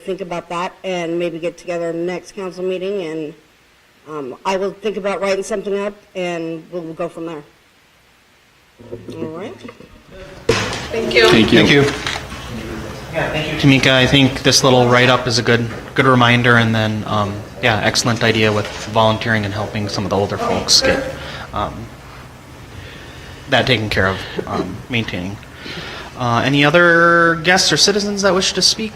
think about that and maybe get together next council meeting, and I will think about writing something up and we'll go from there. All right. Thank you. Thank you. Thank you. Yeah, thank you. Tamika, I think this little write-up is a good reminder, and then, yeah, excellent idea with volunteering and helping some of the older folks get that taken care of, maintaining. Any other guests or citizens that wish to speak?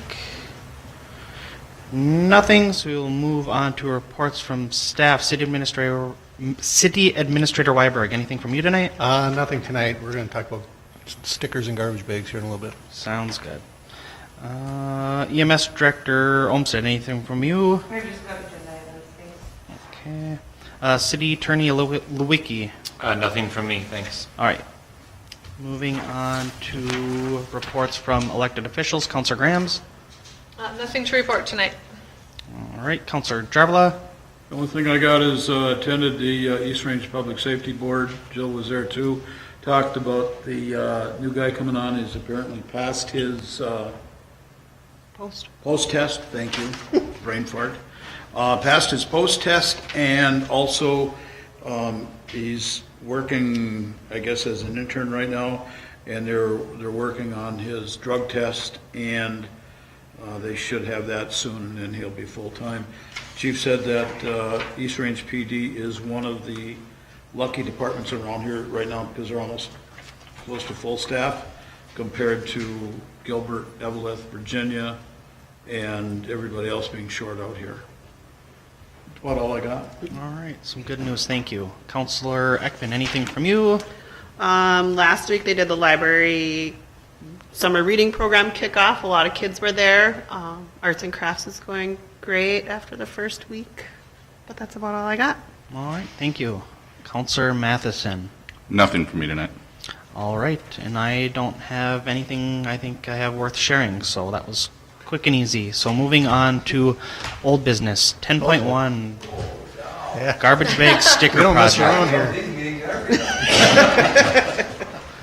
Nothing, so we'll move on to reports from staff. City Administrator Weiberg, anything from you tonight? Nothing tonight. We're going to talk about stickers and garbage bags here in a little bit. Sounds good. EMS Director Olmsted, anything from you? I just got agenda items, thanks. Okay. City Attorney Lewicki. Nothing from me, thanks. All right. Moving on to reports from elected officials. Councilor Grams. Nothing to report tonight. All right. Councilor Jarvala. The only thing I got is attended the East Range Public Safety Board. Jill was there too. Talked about the new guy coming on is apparently passed his post test. Thank you, brain fart. Passed his post test, and also he's working, I guess, as an intern right now, and they're working on his drug test, and they should have that soon, and then he'll be full time. Chief said that East Range PD is one of the lucky departments around here right now because they're almost close to full staff compared to Gilbert, Eveleth, Virginia, and everybody else being short out here. That's about all I got. All right. Some good news. Thank you. Councilor Ekman, anything from you? Last week they did the library summer reading program kickoff. A lot of kids were there. Arts and crafts is going great after the first week, but that's about all I got. All right. Thank you. Councilor Matheson. Nothing for me tonight. All right. And I don't have anything I think I have worth sharing, so that was quick and easy. So moving on to old business. 10.1. Yeah. Garbage bag sticker We don't mess project. around here.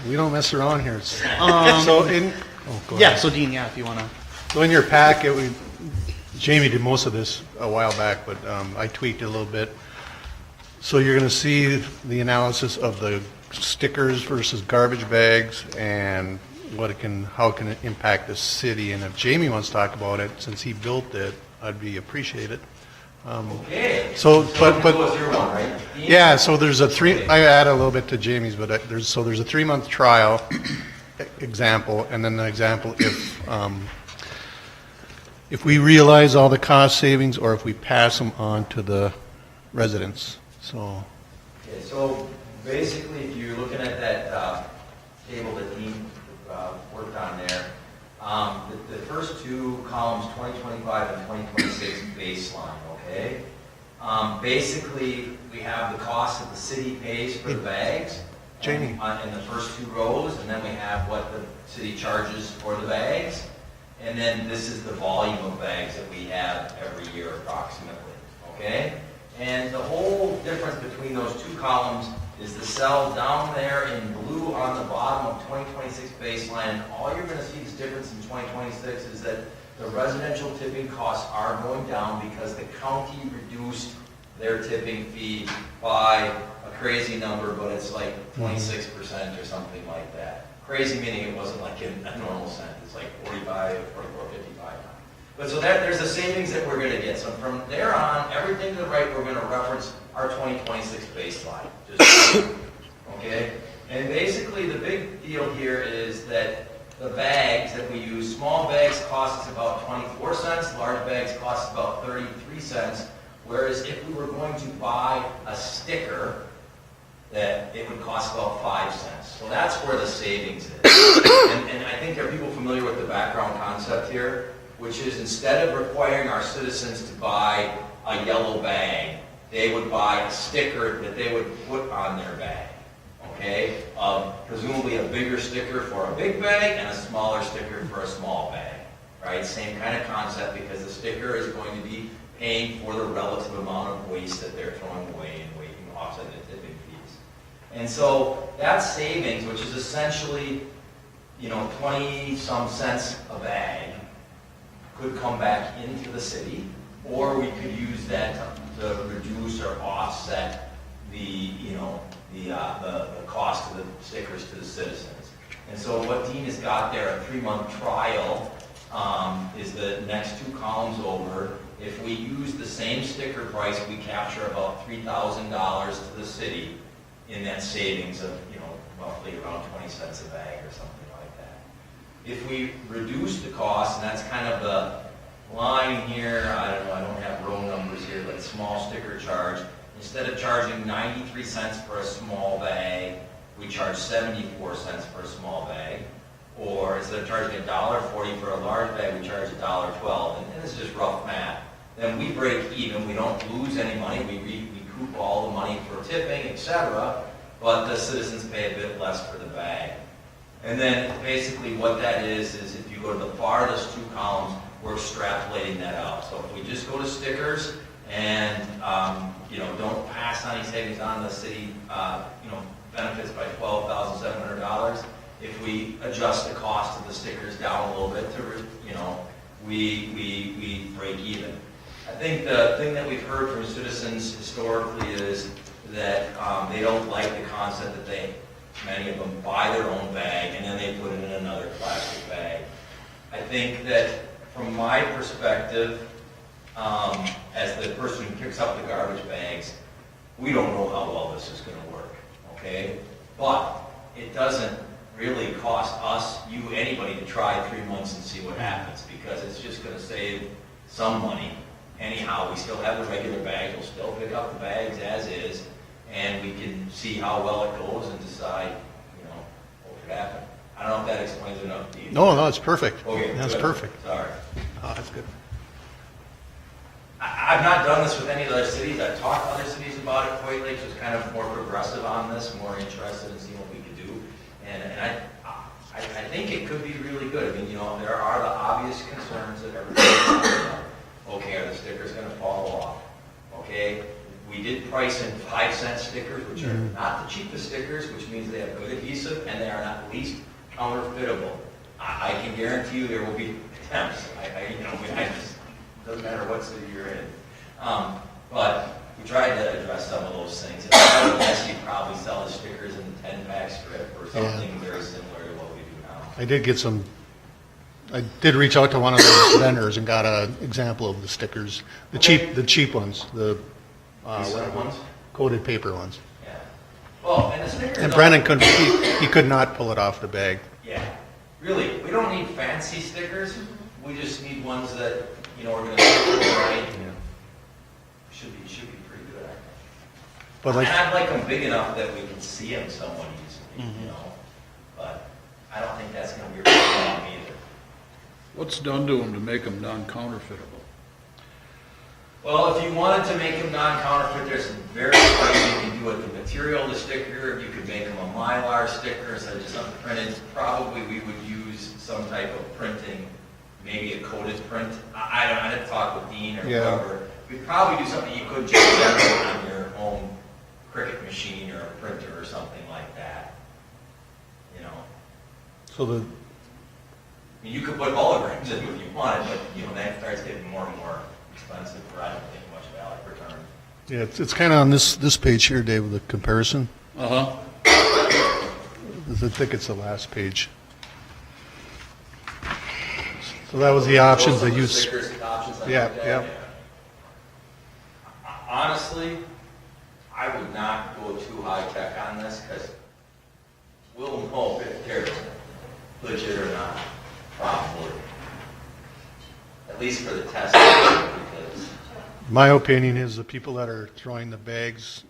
We don't mess around here. So in, go Yeah, ahead. so Dean, yeah, if you want to. So in your packet, Jamie did most of this a while back, but I tweaked it a little bit. So you're going to see the analysis of the stickers versus garbage bags and how it can impact the city. And if Jamie wants to talk about it, since he built it, I'd be appreciated. Okay. So, but That was your one, right? yeah, so there's I added a little bit to Jamie's, but there's a 3-month trial example, and then the example if we realize all the cost savings or if we pass them on to the residents. So, Okay, so basically, if you're looking at that table that Dean worked on there, the first two columns, 2025 and 2026 baseline, okay? Basically, we have the cost that the city pays for the bags. Jamie. In the first two rows, and then we have what the city charges for the bags. And then this is the volume of bags that we have every year approximately, okay? And the whole difference between those two columns is the cell down there in blue on the bottom of 2026 baseline. And all you're going to see this difference in 2026 is that the residential tipping costs are going down because the county reduced their tipping fee by a crazy number, but it's like 26% or something like that. Crazy meaning it wasn't like in a normal sense. It's like 45, 44, 55. But so there's the savings that we're going to get. So from there on, everything to the right, we're going to reference our 2026 baseline. Okay? And basically the big deal here is that the bags that we use, small bags cost us about 24 cents, large bags cost us about 33 cents, whereas if we were going to buy a sticker, that it would cost about 5 cents. So that's where the savings is. And I think there are people familiar with the background concept here, which is instead of requiring our citizens to buy a yellow bag, they would buy a sticker that they would put on their bag. Okay? Presumably a bigger sticker for a big bag and a smaller sticker for a small bag. Right? Same kind of concept, because the sticker is going to be paying for the relative amount of waste that they're throwing away and offset the tipping fees. And so that savings, which is essentially, 20-some cents a bag, could come back into the city, or we could use that to reduce or offset the cost of the stickers to the citizens. And so what Dean has got there, a 3-month trial, is the next 2 columns over. If we use the same sticker price, we capture about $3,000 to the city in that savings of, roughly around 20 cents a bag or something like that. If we reduce the cost, and that's kind of the line here, I don't know, I don't have row numbers here, but small sticker charge. Instead of charging 93 cents for a small bag, we charge 74 cents for a small bag. Or instead of charging $1.40 for a large bag, we charge $1.12. And this is just rough math. Then we break even. We don't lose any money. We recoup all the money for tipping, etc. But the citizens pay a bit less for the bag. And then basically what that is if you go to the farthest 2 columns, we're extrapolating that out. So if we just go to stickers and don't pass any savings on the city, benefits by $12,700. If we adjust the cost of the stickers down a little bit to, we break even. I think the thing that we've heard from citizens historically is that they don't like the concept that many of them buy their own bag and then they put it in another plastic bag. I think that from my perspective, as the person who picks up the garbage bags, we don't know how well this is going to work, okay? But it doesn't really cost us, you, anybody to try 3 months and see what happens, because it's just going to save some money. Anyhow, we still have the regular bags, we'll still pick up the bags as is, and we can see how well it goes and decide, what could happen. I don't know if that explains enough to you. No, it's perfect. Okay, That's good. perfect. Sorry. Oh, that's good. I've not done this with any other cities. I've talked to other cities about it. Hoyt Lakes was kind of more progressive on this, more interested in seeing what we could do. And I think it could be really good. I mean, there are the obvious concerns that everybody's talking about. Okay, are the stickers going to fall off? Okay, we did price in 5-cent stickers, which are not the cheapest stickers, which means they have good adhesive and they are not least counterfeitable. I can guarantee you there will be attempts. Doesn't matter what city you're in. But we tried to address some of those things. And I would guess you probably sell the stickers in the 10-pack strip or something very similar to what we do now. I did reach out to one of those vendors and got an example of the stickers, the cheap ones, the Decent ones? coated paper ones. Yeah. Well, and the stickers. And Brandon couldn't, he could not pull it off the bag. Yeah. Really, we don't need fancy stickers. We just need ones that, are going to stick right. Should be pretty good, I think. But And I'd like them big enough that we can see them somewhat easily, But I don't think that's going to be a problem either. What's done to them to make them non-counterfeitable? Well, if you wanted to make them non-counterfeit, there's some various ways you can do it. The material of the sticker, you could make them a Mylar sticker instead of just something printed. Probably we would use some type of printing, maybe a coated print. I didn't talk with Dean or whoever. We'd probably do something you could just generate on your own Cricut machine or a printer or something like that. So You could put holograms in if you wanted, but that starts getting more and more expensive for I don't think much value return. yeah, it's kind of on this page here, Dave, with the comparison. Uh-huh. I think it's the last page. So that was the options that you. Stickers, options like Yeah, that, yeah. Honestly, I would not go too high tech on this because we'll know if they're legit or not, probably. At least for the test. Because My opinion is the people that are throwing the bags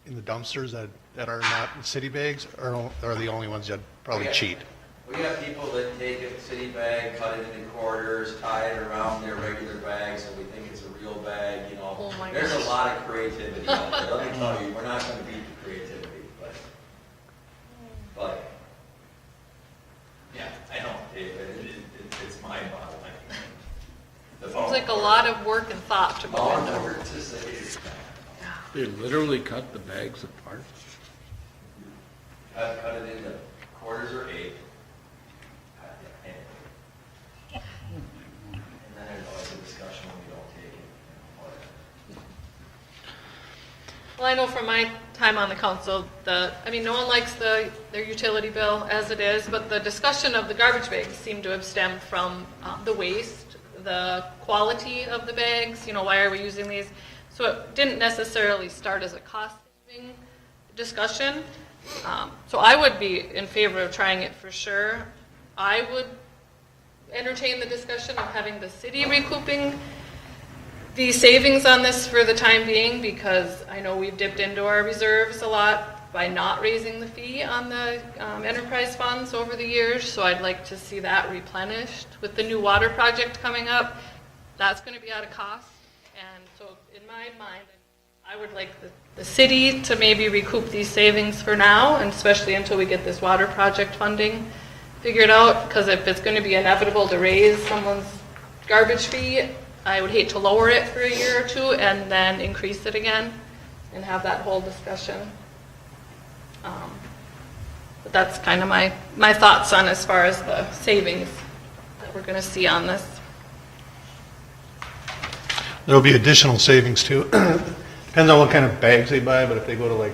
in the dumpsters that are not city bags are the only ones that probably Yeah. cheat. we have people that take a city bag, cut it into quarters, tie it around their regular bag so we think it's a real bag, Oh my There's a gosh. lot of creativity out there. Let me tell you, we're not going to beat the creativity, but yeah, I know, it's mind-boggling. The phone. Seems like a lot of work and thought to go All into. over to say, They literally cut the bags apart. cut it into quarters or eighths. And Well, I know from my time on the council, no one likes their utility bill as it is, but the discussion of the garbage bags seemed to have stemmed from the waste, the quality of the bags, why are we using these? So it didn't necessarily start as a cost-saving discussion. So I would be in favor of trying it for sure. I would entertain the discussion of having the city recouping the savings on this for the time being, because I know we've dipped into our reserves a lot by not raising the fee on the enterprise funds over the years. So I'd like to see that replenished with the new water project coming up. That's going to be at a cost. And so in my mind, I would like the city to maybe recoup these savings for now, and especially until we get this water project funding figured out, because if it's going to be inevitable to raise someone's garbage fee, I would hate to lower it for a year or two and then increase it again and have that whole discussion. But that's kind of my thoughts on as far as the savings that we're going to see on this. There'll be additional savings too. Depends on what kind of bags they buy, but if they go to like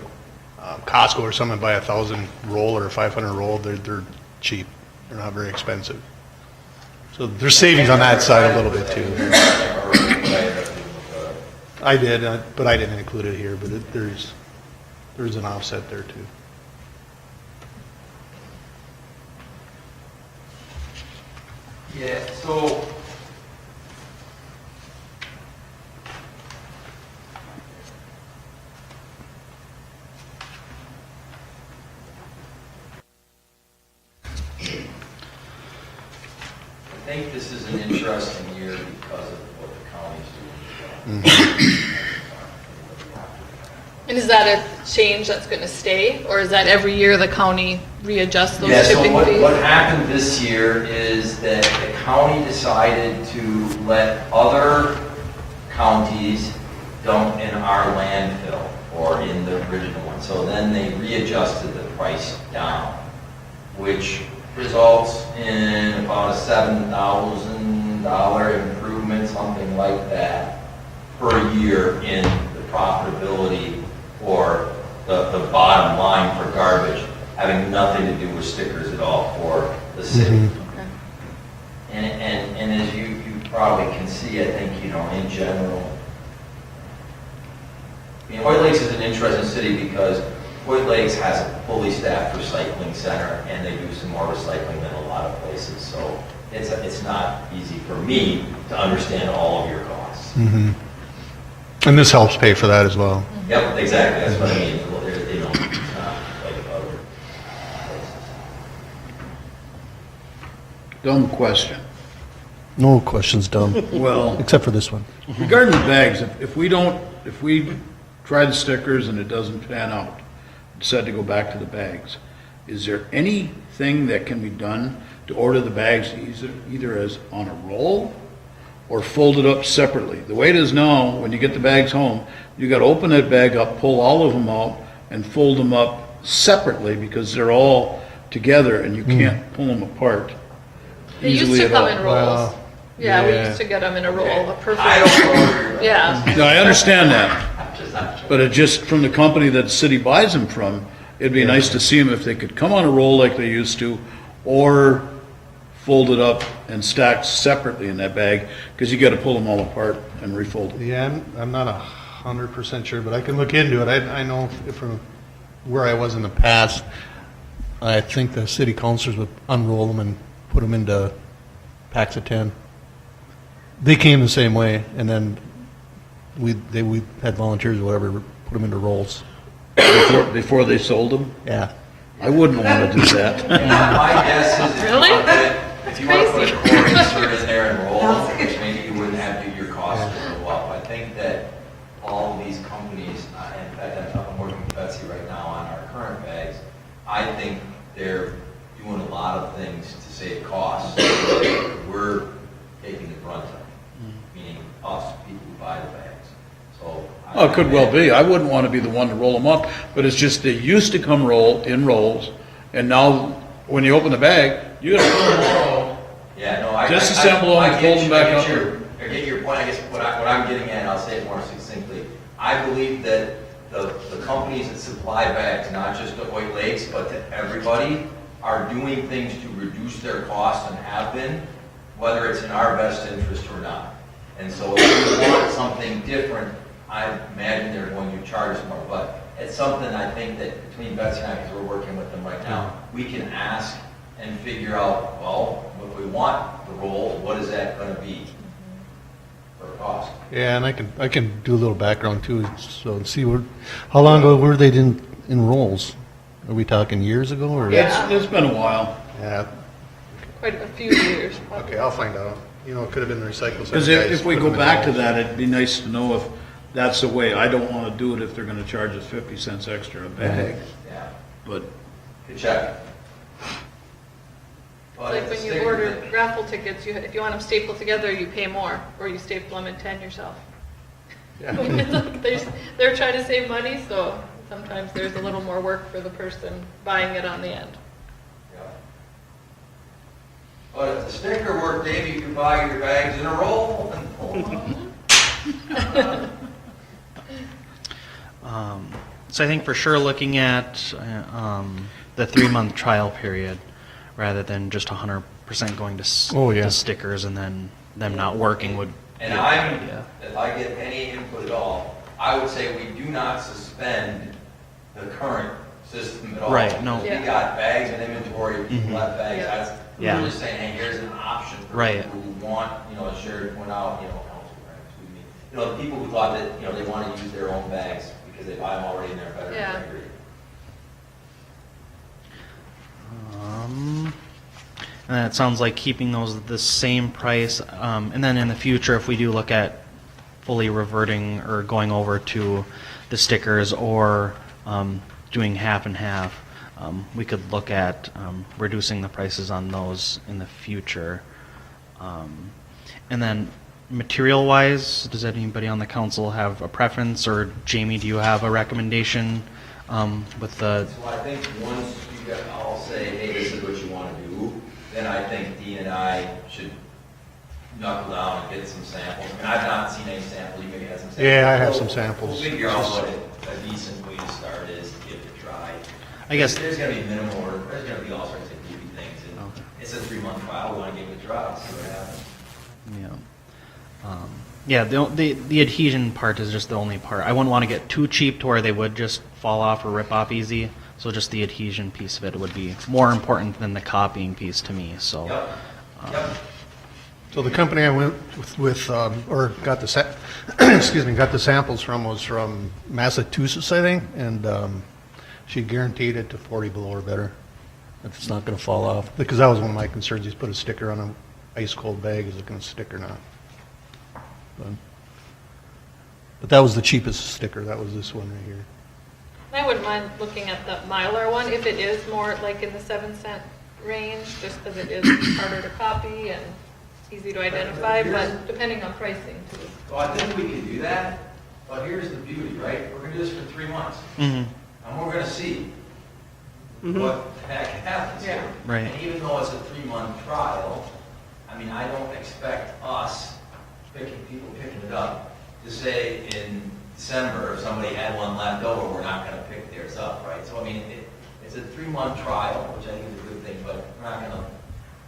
Costco or something and buy 1,000 roll or 500 roll, they're cheap. They're not very expensive. So there's savings on that side a little bit too. I did, but I didn't include it here, but there's an offset there too. Yeah, so I think this is an interesting year because of what the county's doing. And is that a change that's going to stay, or is that every year the county readjusts those Yeah, so shipping what fees? happened this year is that the county decided to let other counties dump in our landfill or in the original one. So then they readjusted the price down, which results in about a $7,000 improvement, something like that, per year in the profitability or the bottom line for garbage, having nothing to do with stickers at all for the city. Okay. And as you probably can see, I think, in general, Hoyt Lakes is an interesting city because Hoyt Lakes has a fully staffed recycling center, and they do some more recycling than a lot of places. So it's not easy for me to understand all of your costs. Mm-hmm. And this helps pay for that as well. Yep, exactly. That's what I mean. It's not like other places. Dumb question. No questions dumb, Well, except for this one. regarding the bags, if we try the stickers and it doesn't pan out, decide to go back to the bags, is there anything that can be done to order the bags either as on a roll or folded up separately? The way it is now, when you get the bags home, you got to open that bag up, pull all of them out, and fold them up separately because they're all together and you can't pull them apart They used easily to at come all. in rolls. Wow. Yeah, we Yeah. used to get them in a roll, a perfect I don't know where you're roll. going. Yeah. No, I understand that, I'm just not sure. but it just, from the company that the city buys them from, it'd be nice to see them if they could come on a roll like they used to, or folded up and stacked separately in that bag, because you got to pull them all apart and refold them. Yeah, I'm not 100% sure, but I can look into it. I know from where I was in the past, I think the city councilors would unroll them and put them into packs of 10. They came the same way, and then we had volunteers or whatever put them into rolls. Before they sold them? Yeah. I wouldn't want to do that. My guess is Really? if you want to put a core insert in there and roll, which maybe you wouldn't have to, your costs would go up. I think that all of these companies, in fact, I'm working with Betsy right now on our current bags, I think they're doing a lot of things to save costs. We're taking the brunt of it, meaning us, people who buy the bags. So. Oh, it could well be. I wouldn't want to be the one to roll them up, but it's just they used to come in rolls, and now when you open the bag, you got to pull them all out. Yeah, no, Disassemble them and fold them back up. I get your point. I guess what I'm getting at, and I'll say it more succinctly. I believe that the companies that supply bags, not just to Hoyt Lakes, but to everybody, are doing things to reduce their costs and have been, whether it's in our best interest or not. And so if we want something different, I imagine they're going to charge us more. But it's something I think that between Betsy and I, because we're working with them right now, we can ask and figure out, well, if we want the roll, what is that going to be for cost? Yeah, and I can do a little background too, so see how long ago were they in rolls? Are we talking years ago or? It's been a while. Yeah, Quite a few years, probably. okay, I'll find out. You know, it could have been the recycle Because center guys if we put go them in back to rolls. that, it'd be nice to know if that's the way. I don't want to do it if they're going to charge us 50 cents extra a bag, Yeah, but good check. It's like when you order raffle tickets, if you want them stapled together, you pay more, or you staple them in 10 yourself. Yeah. They're trying to save money, so sometimes there's a little more work for the person buying it on the end. Yeah. But if the sticker worked, Dave, you could buy your bags in a roll and pull them. So I think for sure looking at the 3-month trial period rather than just 100% going to, Oh, yeah. to stickers and then them not working would And be a I'm, good idea. if I get any input at all, I would say we do not suspend the current system at all. Right, no. Because we got bags in inventory, people have bags, Yeah. that's, Yeah. we're just saying, hey, here's an option for Right. people who want, as Sherry pointed out, excuse me, the people who thought that, they want to use their own bags because they buy them already and they're better Yeah. integrity. And then it sounds like keeping those the same price, and then in the future, if we do look at fully reverting or going over to the stickers or doing half and half, we could look at reducing the prices on those in the future. And then material-wise, does anybody on the council have a preference, or Jamie, do you have a recommendation with the? So I think once you get, I'll say, hey, this is what you want to do, then I think Dean and I should knuckle down and get some samples. I mean, I've not seen any samples, you maybe have some samples. Yeah, I have some samples. We'll figure out what a decent way to start is to give it a try. I guess- There's gonna be minimal work, there's gonna be all sorts of goofy things, and Okay. it's a 3-month trial, we wanna give it a try, see what happens. Yeah, the adhesion part is just the only part. I wouldn't want to get too cheap to where they would just fall off or rip off easy. So just the adhesion piece of it would be more important than the copying piece to me. So Yep. So the company I went with or got the excuse me, got the samples from was from Massachusetts, I think, and she guaranteed it to 40 below or better. If it's not going to fall off, because that was one of my concerns. He's put a sticker on an ice cold bag. Is it going to stick or not? But that was the cheapest sticker. That was this one right here. I wouldn't mind looking at the Mylar one if it is more like in the 7-cent range, just because it is harder to copy and easy to identify, but depending on pricing too. So I think we can do that, but here's the beauty, right? We're gonna do this for 3 months, mhm, and we're gonna see what the heck happens here. Yeah. Right. And even though it's a 3-month trial, I mean, I don't expect us, people picking it up, to say in December, if somebody had one left over, we're not gonna pick theirs up, right? So I mean, it's a 3-month trial, which I think is a good thing, but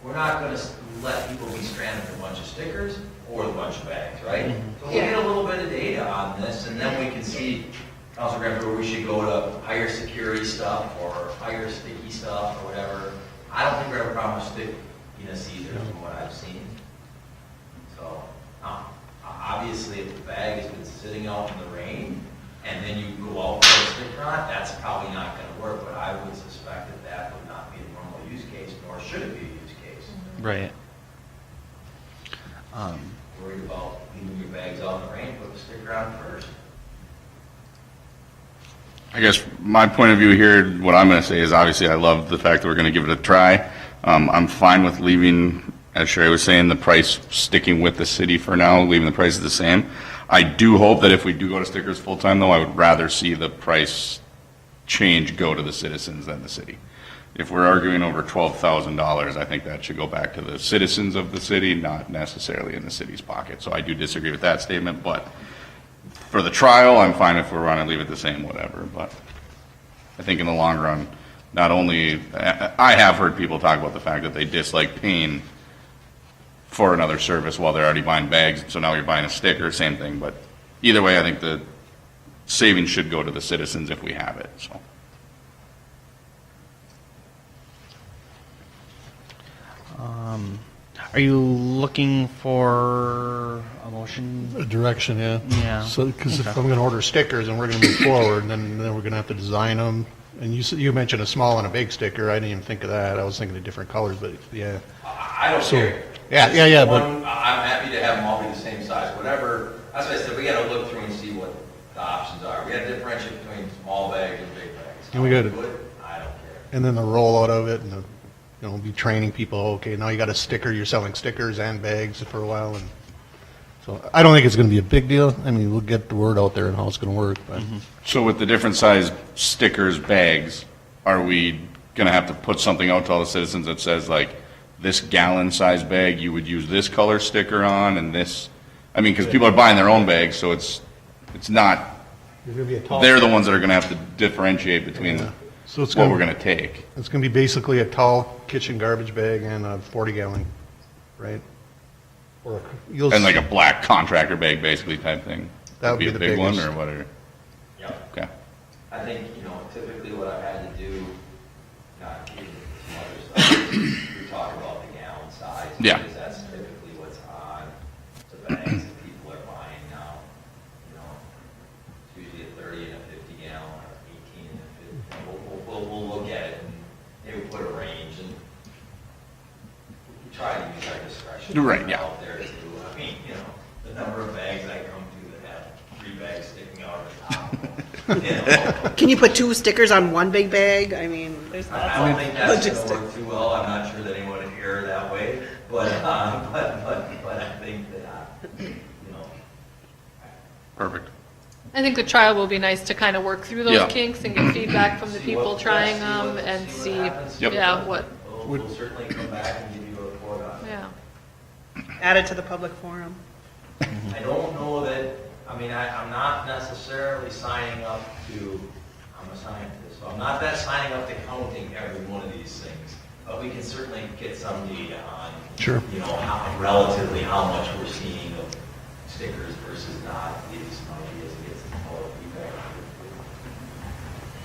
we're not gonna let people be stranded with a bunch of stickers or a bunch of bags, right? So we'll get a little bit of data on this, and then we can see, Councilor Graham, where we should go to higher security stuff or higher sticky stuff or whatever. I don't think we're ever promised stickiness either, from what I've seen. So, obviously, if the bag has been sitting out in the rain, and then you go out with a sticker on it, that's probably not gonna work, but I would suspect that that would not be a normal use case, nor should it be a use case. right. Worried about leaving your bags out in the rain, put the sticker on first. I guess my point of view here, what I'm going to say is obviously I love the fact that we're going to give it a try. I'm fine with leaving, as Sherry was saying, the price sticking with the city for now, leaving the prices the same. I do hope that if we do go to stickers full-time, though, I would rather see the price change go to the citizens than the city. If we're arguing over $12,000, I think that should go back to the citizens of the city, not necessarily in the city's pocket. So I do disagree with that statement, but for the trial, I'm fine if we want to leave it the same, whatever, but I think in the long run, not only, I have heard people talk about the fact that they dislike paying for another service while they're already buying bags, so now you're buying a sticker, same thing, but either way, I think the savings should go to the citizens if we have it, so. Are you looking for a motion? A direction, yeah. Yeah. So, because if Okay. I'm gonna order stickers and we're gonna move forward, then we're gonna have to design them. And you mentioned a small and a big sticker, I didn't even think of that, I was thinking of different colors, but yeah. I don't So- care. Yeah, but- I'm happy to have them all be the same size, whatever. That's why I said, we gotta look through and see what the options are. We gotta differentiate between small bags and big bags. And we gotta- How do it? I don't care. And then the rollout of it, and the, be training people, okay, now you got a sticker, you're selling stickers and bags for a while, and so, I don't think it's gonna be a big deal, I mean, we'll get the word out there and how it's gonna work, but. So with the different size stickers, bags, are we gonna have to put something out to all the citizens that says like, this gallon size bag, you would use this color sticker on, and this, I mean, because people are buying their own bags, so it's not, There's gonna be a tall. they're the ones that are gonna have to differentiate between So it's what we're gonna, gonna take. it's gonna be basically a tall kitchen garbage bag and a 40-gallon, right? Or, you'll. And like a black contractor bag, basically, type thing. That would be a the big one, biggest. or what, or, Yeah. okay. I think, typically what I've had to do, not getting into some other stuff, we talk about the gallon size. Yeah. Because that's typically what's on the bags that people are buying now. It's usually a 30 and a 50 gallon, or 18 and a 50. We'll look at it and maybe put a range, and we try to use our discretion. Right, yeah. Out there too. I mean, the number of bags I come to that have 3 bags sticking out of the top. Can you put 2 stickers on one big bag? I mean, there's lots I don't think of that's logistics. going to work too well. I'm not sure that anyone would err that way, but I think that, Perfect. I think the trial will be nice to kind of work through those Yeah. kinks and get feedback from the see people what- trying see them what- and see see, what happens. Yep. yeah, what, We'll certainly come back and give you a report on it. yeah. Add it to the public forum. I don't know that, I'm not necessarily signing up to, I'm a scientist, so I'm not that signing up to counting every one of these things, but we can certainly get some data on, Sure. relatively how much we're seeing of stickers versus not, give you some ideas and get some more feedback.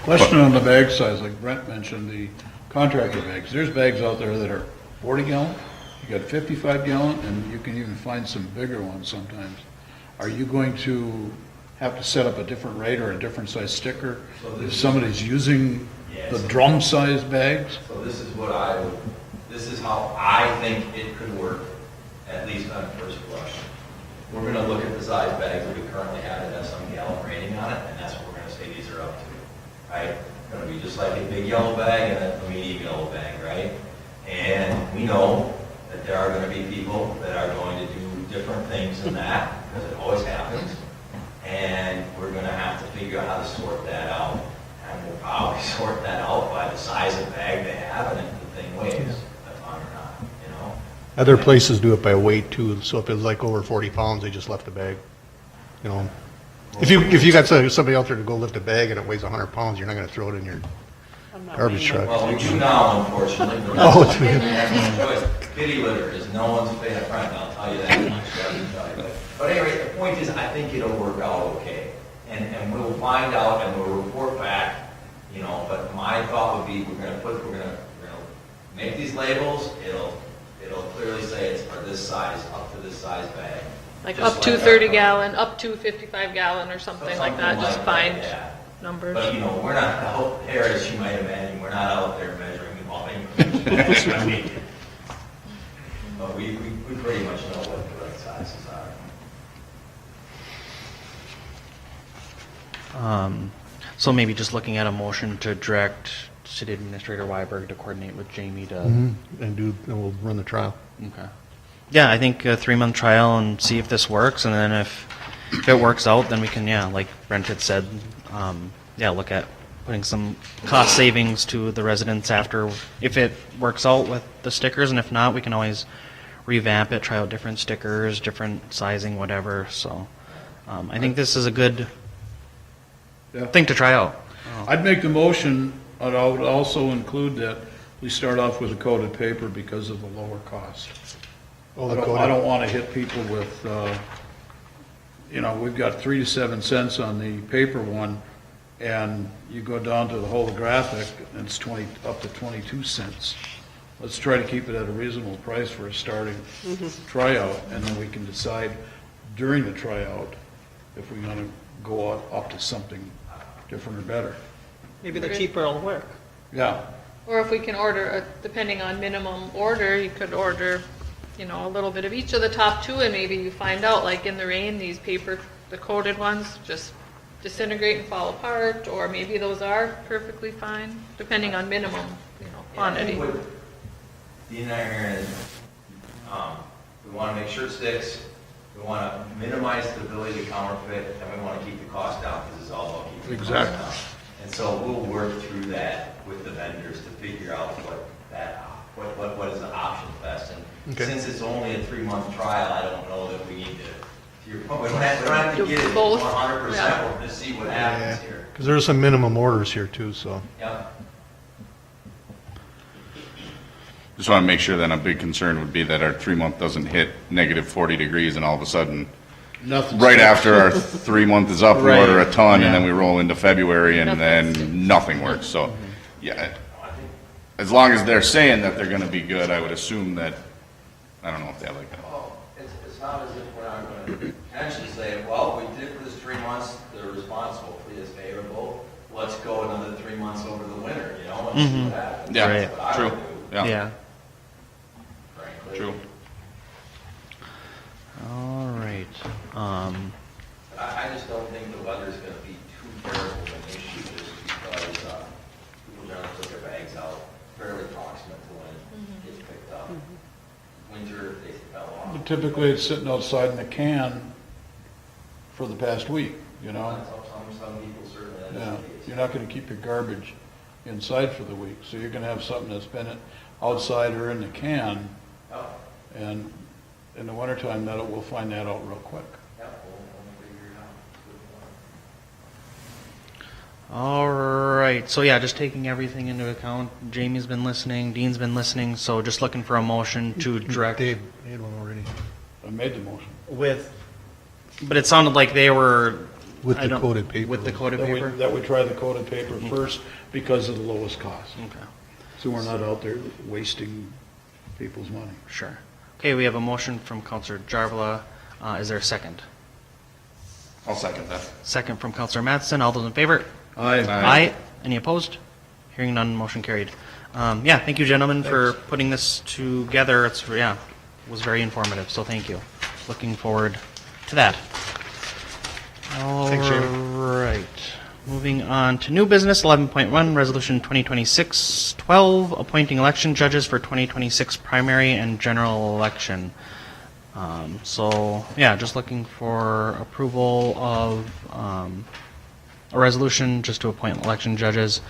Question on the bag size, like Brent mentioned, the contractor bags. There's bags out there that are 40 gallon, you got 55 gallon, and you can even find some bigger ones sometimes. Are you going to have to set up a different rate or a different size sticker if somebody's using the drum size bags? So this is how I think it could work, at least on first blush. We're gonna look at the size bags that we currently have that have some gallon rating on it, and that's what we're gonna say these are up to, right? Gonna be just like a big yellow bag and a medium yellow bag, right? And we know that there are gonna be people that are going to do different things than that, because it always happens. And we're gonna have to figure out how to sort that out. And we'll probably sort that out by the size of bag they have and if the thing weighs, a ton or not, Other places do it by weight too, so if it's like over 40 pounds, they just left a bag, If you got somebody out there to go lift a bag and it weighs 100 pounds, you're not gonna throw it in your I'm not garbage weighing it. truck. Well, we do now, unfortunately. but Oh, that's- do you? that's no choice. Kitty litter is no one's favorite friend, I'll tell you that much. Let me tell you. But anyway, the point is, I think it'll work out okay. And we'll find out and we'll report back, but my thought would be, we're gonna make these labels, it'll clearly say it's for this size, up to this size bag. Like Just up to like 30 our- gallon, up to 55 gallon or something like that, just find that. numbers. But, we're not out there, as you might imagine, we're not out there measuring volume. I mean, but we pretty much know what the right sizes are. So maybe just looking at a motion to direct City Administrator Weiberg to coordinate with Jamie to. and we'll run the trial. Okay. Yeah, I think a 3-month trial and see if this works, and then if it works out, then we can, like Brent had said, look at putting some cost savings to the residents after, if it works out with the stickers, and if not, we can always revamp it, try out different stickers, different sizing, whatever, so. I think this is a good Yeah. thing to try out. I'd make the motion, and I would also include that we start off with a coated paper because of the lower cost. Oh, I the don't coated- want to hit people with, we've got 3 to 7 cents on the paper one, and you go down to the holographic, and it's up to 22 cents. Let's try to keep it at a reasonable price for a starting tryout, and then we can decide during the tryout if we want to go up to something different or better. Maybe the cheaper will work. Yeah, Or if we can order, depending on minimum order, you could order, a little bit of each of the top two, and maybe you find out, like in the rain, these the coated ones just disintegrate and fall apart, or maybe those are perfectly fine, depending on minimum, quantity. What Dean and I are hearing is, we want to make sure it sticks, we want to minimize the ability to counterfeit, and we want to keep the cost down, because it's all about keeping the cost Exactly. down. And so we'll work through that with the vendors to figure out what is the option best. And Okay. since it's only a 3-month trial, I don't know that we need to your point, we don't have to Do get it both. 100%, Yeah. we'll just see what happens here. Because there are some minimum orders here too, so. Yep. Just want to make sure then a big concern would be that our 3-month doesn't hit negative 40 degrees and all of a sudden, nothing. right after our 3-month is up, we Right. order a ton and then Yeah. we roll into February and then nothing works. So, yeah, as long as they're saying that they're going to be good, I would assume that, I don't know if they like that. Well, it's not as if we're not going to potentially say, well, we did it for this 3 months, the response hopefully is favorable, let's go another 3 months over the winter, and see what happens. Yeah, That's what I true. would do, Yeah, frankly. true. All right. I just don't think the weather's going to be too terrible of an issue, just because people generally put their bags out fairly proximate to when it gets picked up. Winter, they fell off. But typically, it's sitting outside in a can for the past week, Some people certainly, that is Yeah, the case. you're not gonna keep your garbage inside for the week, so you're gonna have something that's been outside or in the can, Oh, and in the wintertime, we'll find that out real quick. yeah, we'll figure it out. All right. So yeah, just taking everything into account. Jamie's been listening. Dean's been listening. So just looking for a motion to direct Dave made one already. I made the motion. with. But it sounded like they were With I the don't- coated paper. With the coated paper. That we try the coated paper first because of the lowest cost, Okay. so we're not out there wasting people's money. Sure. Okay, we have a motion from Councillor Jarvala. Is there a second? I'll second that. Second from Councillor Mattson. All those in favor? Aye. Any opposed? Hearing none, motion carried. Yeah, thank you, gentlemen, for putting this together. Was very informative, so thank you. Looking forward to that. Thanks, Jamie. All right. Moving on to new business, 11.1, Resolution 2026-12, appointing election judges for 2026 primary and general election. Just looking for approval of a resolution just to appoint election judges.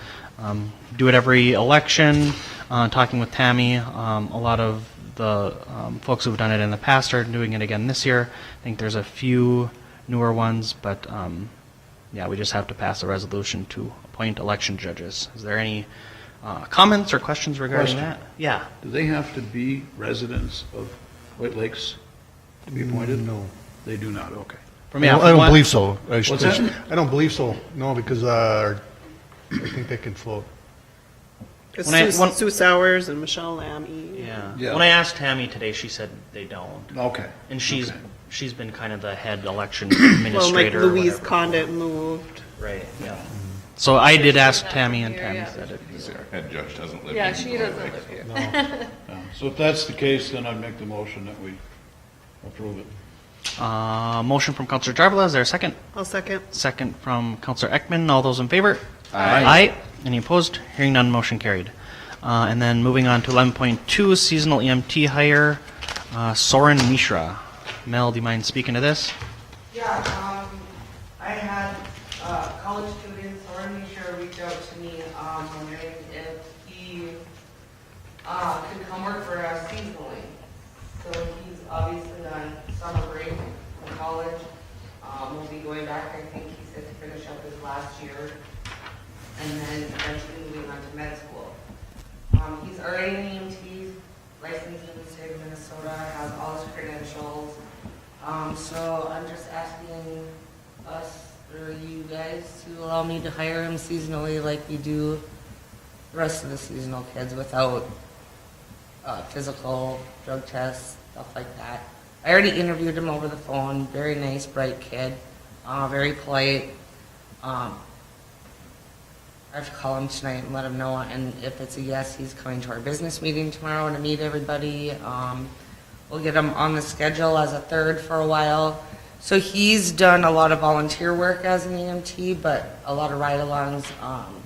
Do it every election. Talking with Tammy, a lot of the folks who've done it in the past are doing it again this year. I think there's a few newer ones, but we just have to pass a resolution to appoint election judges. Is there any comments or questions regarding Question. that? Yeah. Do they have to be residents of White Lakes to be appointed? No. They do not, okay. From I don't believe so. What's that? I don't believe so, no, because I think they can float. Because When I- Sue Sowers and Michelle Lammy. Yeah. Yeah. When I asked Tammy today, she said they don't, Okay. and she's Okay. she's been kind of the head election Well, like administrator. or Louise whatever. Condit moved. Right. Yeah. So I did ask She's not Tammy, and here, Tammy yeah. said it. Our head judge doesn't live. Yeah, in she White doesn't Lake. live here. Yeah. So if that's the case, then I'd make the motion that we approve it. Motion from Councillor Jarvala. Is there a second? I'll second. Second from Councillor Ekman. All those in favor? Aye. Aye. Any opposed? Hearing none, motion carried. And then moving on to 11.2, seasonal EMT hire, Soren Mishra. Mel, do you mind speaking to this? Yeah, I had college student Soren Misha reach out to me wondering if he could come work for us seasonally. So he's obviously on summer break from college. We'll going back, I think he said to finish up his last year, and then eventually moving on to med school. He's already an EMT, licensed in the state of Minnesota, has all his credentials. So I'm just asking us, or you guys, to allow me to hire him seasonally like we do the rest of the seasonal kids without physical, drug tests, stuff like that. I already interviewed him over the phone, very nice, bright kid, very polite. I have to call him tonight and let him know, and if it's a yes, he's coming to our business meeting tomorrow to meet everybody. We'll get him on the schedule as a third for a while. So he's done a lot of volunteer work as an EMT, but a lot of ride-alongs,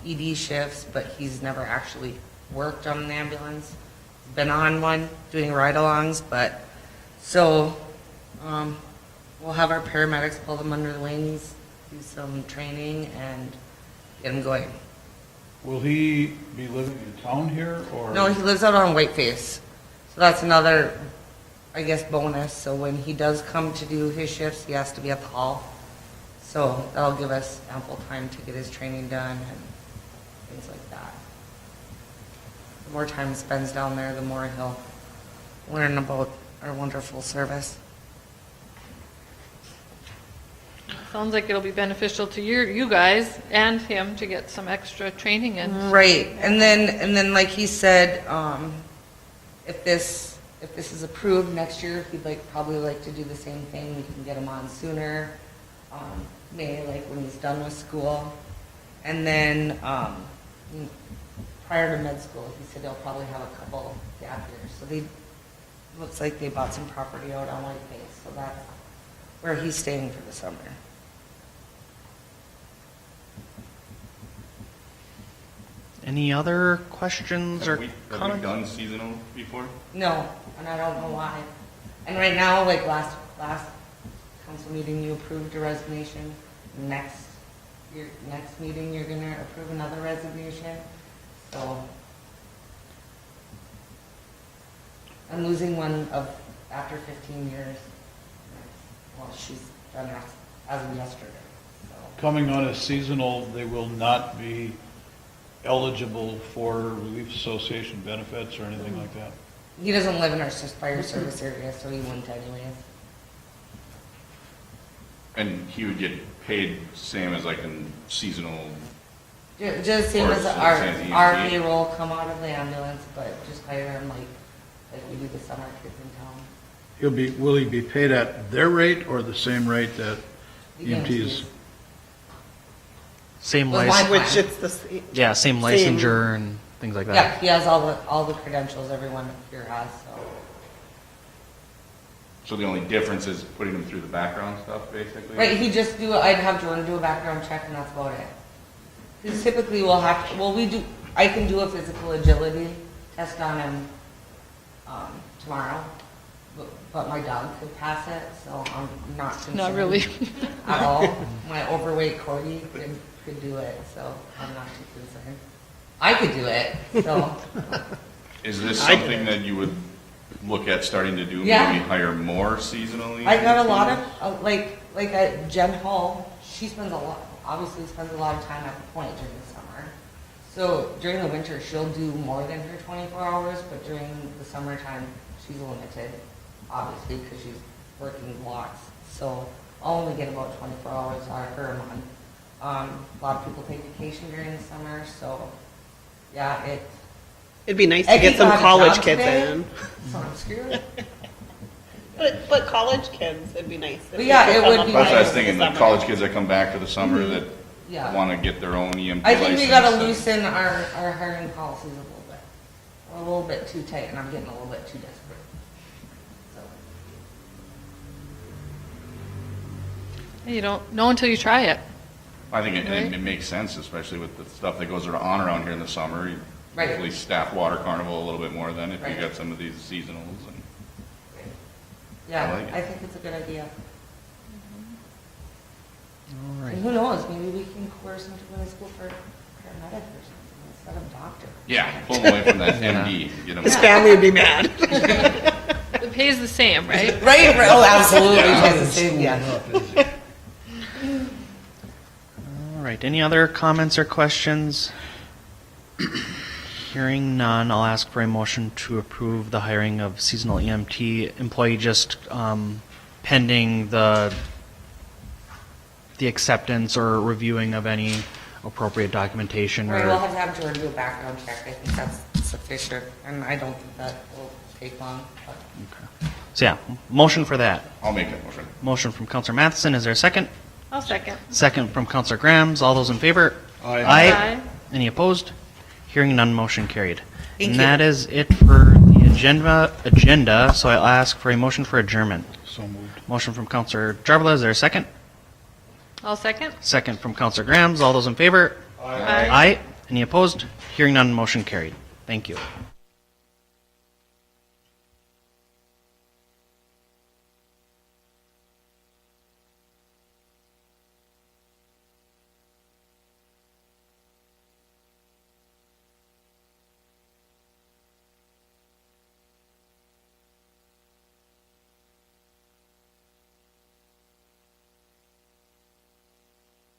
ED shifts, but he's never actually worked on an ambulance. He's been on one, doing ride-alongs, but, so, we'll have our paramedics pull them under the wings, do some training, and get him going. Will he be living in town here, or? No, he lives out on Whiteface. So that's another, I guess, bonus. So when he does come to do his shifts, he has to be at the hall. So that'll give us ample time to get his training done and things like that. The more time he spends down there, the more he'll learn about our wonderful service. Sounds like it'll be beneficial to you guys and him to get some extra training in. Right, and then like he said, if this is approved next year, he'd probably like to do the same thing. We can get him on sooner, maybe like when he's done with school, and then prior to med school, he said he'll probably have a couple gap years. So looks like they bought some property out on Whiteface, so that's where he's staying for the summer. Any other questions or Have we comments? done seasonal before? No, and I don't know why. And right now, like last council meeting, you approved a resignation. Next meeting, you're gonna approve another resignation. So I'm losing one after 15 years. Well, she's done as of yesterday. So. Coming on as seasonal, they will not be eligible for Relief Association benefits or anything like that? He doesn't live in our fire service area, so he wouldn't anyways. And he would get paid same as like a seasonal, Just same Or as same our as EMT. payroll come out of the ambulance, but just hire him like we do the summer kids in town. Will he be paid at their rate or the same rate that EMTs? Same Well, license, why- Which it's the same. yeah, same licensure and things like that. Yeah, he has all the credentials everyone here has, so. so the only difference is putting him through the background stuff, basically? Right, I'd have Jordan do a background check and that's about it. Because typically I can do a physical agility test on him tomorrow, but my dog could pass it, so I'm not concerned. Not really. At all. My overweight Cody could do it, so I'm not too concerned. I could do it, so. Is this something that you would look at starting to do? Yeah. Maybe hire more seasonally? I got a lot of, like Jen Hall, obviously spends a lot of time at the point during the summer. So during the winter, she'll do more than her 24 hours, but during the summertime, she's limited, obviously, because she's working lots. So I'll only get about 24 hours out of her a month. A lot of people take vacation during the summer, so yeah, It'd be nice to Egg get people some have a college job kids today. in. So I'm screwed. But college kids, it'd be nice. if But they yeah, could it come would up be That's what I was in thinking, the summer. college kids that come back for the summer that Yeah. want to get their own EMT I think we license gotta and- loosen our hiring policies a little bit. We're a little bit too tight, and I'm getting a little bit too desperate. So. You don't know until you try it. I think it Right. makes sense, especially with the stuff that goes on around here in the summer. You Right. Hopefully staff water carnival a little bit more then if you Right. got some of these seasonals and. Yeah, I like it. I think it's a good idea. All right. And who knows, maybe we can coerce him to go to school for paramedic or something instead of doctor. Yeah, pull them away from that MD, get them. His family would be mad. It pays the same, right? Right, oh, absolutely, just the same, yeah. right, any other comments or questions? Hearing none, I'll ask for a motion to approve the hiring of seasonal EMT employee, just pending the acceptance or reviewing of any appropriate documentation Right, we'll or, have to have Jordan do a background check. I think that's sufficient, and I don't think that will take long. But so yeah, motion for that. I'll make that motion. Motion from Counselor Matheson, is there a second? I'll second. Second from Counselor Grams, all those in favor? Aye. Aye. Any opposed? Hearing none, motion carried. Thank And you. that is it for the agenda, so I'll ask for a motion for adjournment. So moved. Motion from Counselor Jarvala, is there a second? I'll second. Second from Counselor Grams, all those in favor? Aye. Aye. Any opposed? Hearing none, motion carried. Thank you.